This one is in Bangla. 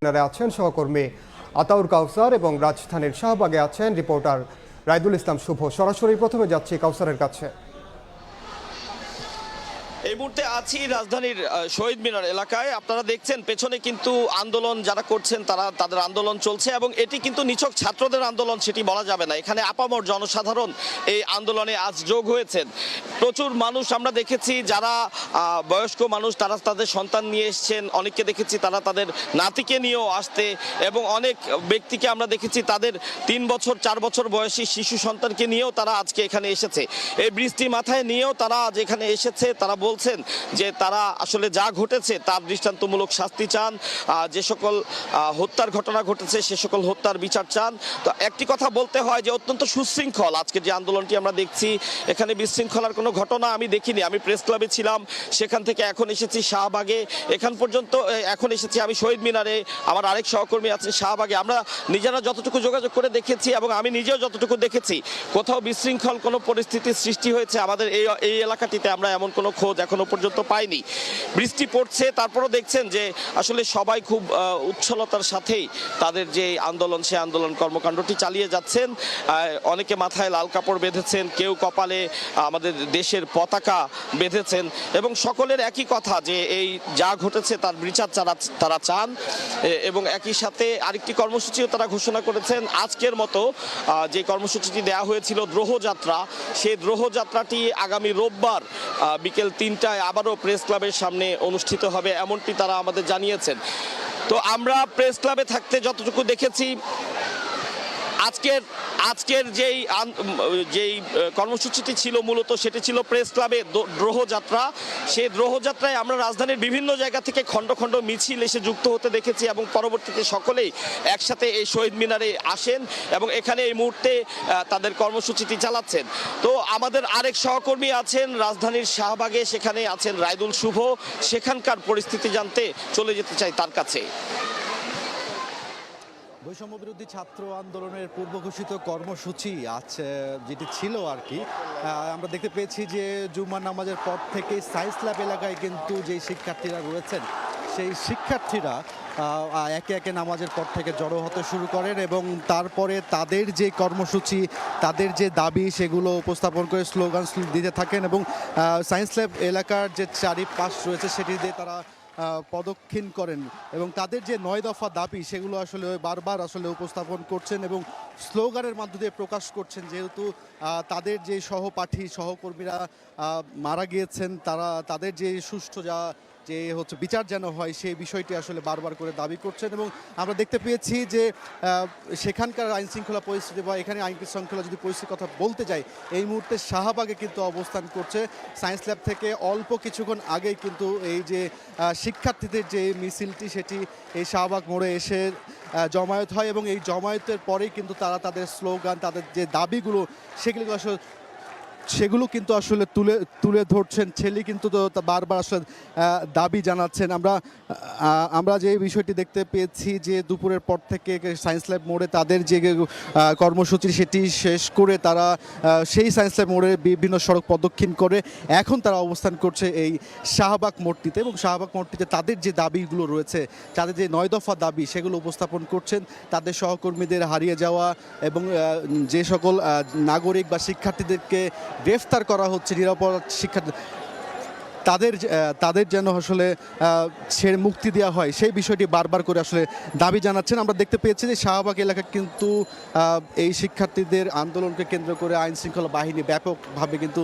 মিনারে আছেন সহকর্মী আতাউর কাউসার এবং রাজধানীর শাহবাগে আছেন রিপোর্টার রাইদুল ইসলাম শুভ। সরাসরি প্রথমে যাচ্ছি কাউসারের কাছে। এই মুহূর্তে আছি রাজধানীর শহীদ মিনার এলাকায়। আপনারা দেখছেন পেছনে কিন্তু আন্দোলন যারা করছেন তাদের আন্দোলন চলছে এবং এটি কিন্তু নিছক ছাত্রদের আন্দোলন সেটি বলা যাবে না। এখানে আপামর জনসাধারণ এই আন্দোলনে আজ যোগ হয়েছেন। প্রচুর মানুষ আমরা দেখেছি, যারা বয়স্ক মানুষ তারা তাদের সন্তান নিয়ে এসছেন, অনেককে দেখেছি তারা তাদের নাতিকে নিয়েও আসতে, এবং অনেক ব্যক্তিকে আমরা দেখেছি তাদের 3 বছর 4 বছর বয়সী শিশু সন্তানকে নিয়েও তারা আজকে এখানে এসেছে। এই বৃষ্টি মাথায় নিয়েও তারা আজ এখানে এসেছে। তারা বলছেন যে তারা আসলে যা ঘটেছে তার দৃষ্টান্তমূলক শাস্তি চান, যে সকল হত্যার ঘটনা ঘটেছে সে সকল হত্যার বিচার চান। তো একটি কথা বলতে হয় যে অত্যন্ত সুশৃঙ্খল আজকে যে আন্দোলনটি আমরা দেখছি, এখানে বিশৃঙ্খলার কোনো ঘটনা আমি দেখিনি। আমি প্রেস ক্লাবে ছিলাম, সেখান থেকে এখন এসেছি শাহবাগে, এখান পর্যন্ত এখন এসেছি আমি শহীদ মিনারে, আমার আরেক সহকর্মী আছেন শাহবাগে। আমরা নিজেরা যতটুকু যোগাযোগ করে দেখেছি এবং আমি নিজেও যতটুকু দেখেছি, কোথাও বিশৃঙ্খল কোনো পরিস্থিতির সৃষ্টি হয়েছে আমাদের এই এলাকাটিতে আমরা এমন কোনো খোঁজ এখনো পর্যন্ত পাইনি। বৃষ্টি পড়ছে, তারপরও দেখছেন যে আসলে সবাই খুব উচ্ছলতার সাথেই তাদের যে আন্দোলন সে আন্দোলন কর্মকাণ্ডটি চালিয়ে যাচ্ছেন। অনেকে মাথায় লাল কাপড় বেঁধেছেন, কেউ কপালে আমাদের দেশের পতাকা বেঁধেছেন, এবং সকলের একই কথা যে এই যা ঘটেছে তার বিচার তারা চান। এবং একই সাথে আরেকটি কর্মসূচিও তারা ঘোষণা করেছেন। আজকের মতো যে কর্মসূচিটি দেওয়া হয়েছিল দ্রোহযাত্রা, সেই দ্রোহযাত্রাটি আগামী রোববার বিকেল 3টায় আবারও প্রেস ক্লাবের সামনে অনুষ্ঠিত হবে, এমনটি তারা আমাদের জানিয়েছেন। তো আমরা প্রেস ক্লাবে থাকতে যতটুকু দেখেছি, আজকের যেই কর্মসূচিটি ছিল মূলত সেটি ছিল প্রেস ক্লাবে দ্রোহযাত্রা। সেই দ্রোহযাত্রায় আমরা রাজধানীর বিভিন্ন জায়গা থেকে খণ্ড খণ্ড মিছিল এসে যুক্ত হতে দেখেছি, এবং পরবর্তীতে সকলেই একসাথে এই শহীদ মিনারে আসেন এবং এখানে এই মুহূর্তে তাদের কর্মসূচিটি চালাচ্ছেন। তো আমাদের আরেক সহকর্মী আছেন রাজধানীর শাহবাগে, সেখানে আছেন রাইদুল শুভ। সেখানকার পরিস্থিতি জানতে চলে যেতে চাই তার কাছে। বৈষম্য বিরোধী ছাত্র আন্দোলনের পূর্ব ঘোষিত কর্মসূচি আছে যেটি ছিল আর কি, আমরা দেখতে পেয়েছি যে জুম্মার নামাজের পর থেকে সায়েন্স ল্যাব এলাকায় কিন্তু যেই শিক্ষার্থীরা রয়েছেন সেই শিক্ষার্থীরা একে একে নামাজের পর থেকে জড়ো হতে শুরু করেন, এবং তারপরে তাদের যে কর্মসূচি, তাদের যে দাবি সেগুলো উপস্থাপন করে স্লোগান দিতে থাকেন, এবং সায়েন্স ল্যাব এলাকার যে চারিপাশ রয়েছে সেটি দিয়ে তারা পদক্ষিণ করেন, এবং তাদের যে 9 দফা দাবি সেগুলো আসলে বারবার আসলে উপস্থাপন করছেন এবং স্লোগানের মধ্য দিয়ে প্রকাশ করছেন। যেহেতু তাদের যে সহকর্মীরা মারা গিয়েছেন, তাদের যে সুষ্ঠু বিচার যেন হয় সেই বিষয়টি আসলে বারবার করে দাবি করছেন। এবং আমরা দেখতে পেয়েছি যে সেখানকার আইনশৃঙ্খলা পরিস্থিতি বা এখানে আইন শৃঙ্খলা যদি পরিস্থিতির কথা বলতে যাই, এই মুহূর্তে শাহবাগে কিন্তু অবস্থান করছে। সায়েন্স ল্যাব থেকে অল্প কিছুক্ষণ আগেই কিন্তু এই যে শিক্ষার্থীদের যে মিছিলটি সেটি এই শাহবাগ মোড়ে এসে জমায়েত হয়, এবং এই জমায়েতের পরেই কিন্তু তারা তাদের স্লোগান, তাদের যে দাবিগুলো সেগুলো কিন্তু আসলে তুলে ধরছেন। ছেলে কিন্তু বারবার আসলে দাবি জানাচ্ছেন। আমরা যে বিষয়টি দেখতে পেয়েছি যে দুপুরের পর থেকে সায়েন্স ল্যাব মোড়ে তাদের যে কর্মসূচি সেটি শেষ করে তারা সেই সায়েন্স ল্যাব মোড়ে বিভিন্ন সড়ক প্রদক্ষিণ করে এখন তারা অবস্থান করছে এই শাহবাগ মোড়টিতে, এবং শাহবাগ মোড়টিতে তাদের যে দাবিগুলো রয়েছে, তাদের যে 9 দফা দাবি সেগুলো উপস্থাপন করছেন। তাদের সহকর্মীদের হারিয়ে যাওয়া এবং যে সকল নাগরিক বা শিক্ষার্থীদেরকে গ্রেফতার করা হচ্ছে, নিরাপরাধ শিক্ষার্থী তাদের যেন আসলে ছেড়ে মুক্তি দেওয়া হয় সেই বিষয়টি বারবার করে আসলে দাবি জানাচ্ছেন। আমরা দেখতে পেয়েছি যে শাহবাগ এলাকা কিন্তু এই শিক্ষার্থীদের আন্দোলনকে কেন্দ্র করে আইন শৃঙ্খলা বাহিনী ব্যাপকভাবে কিন্তু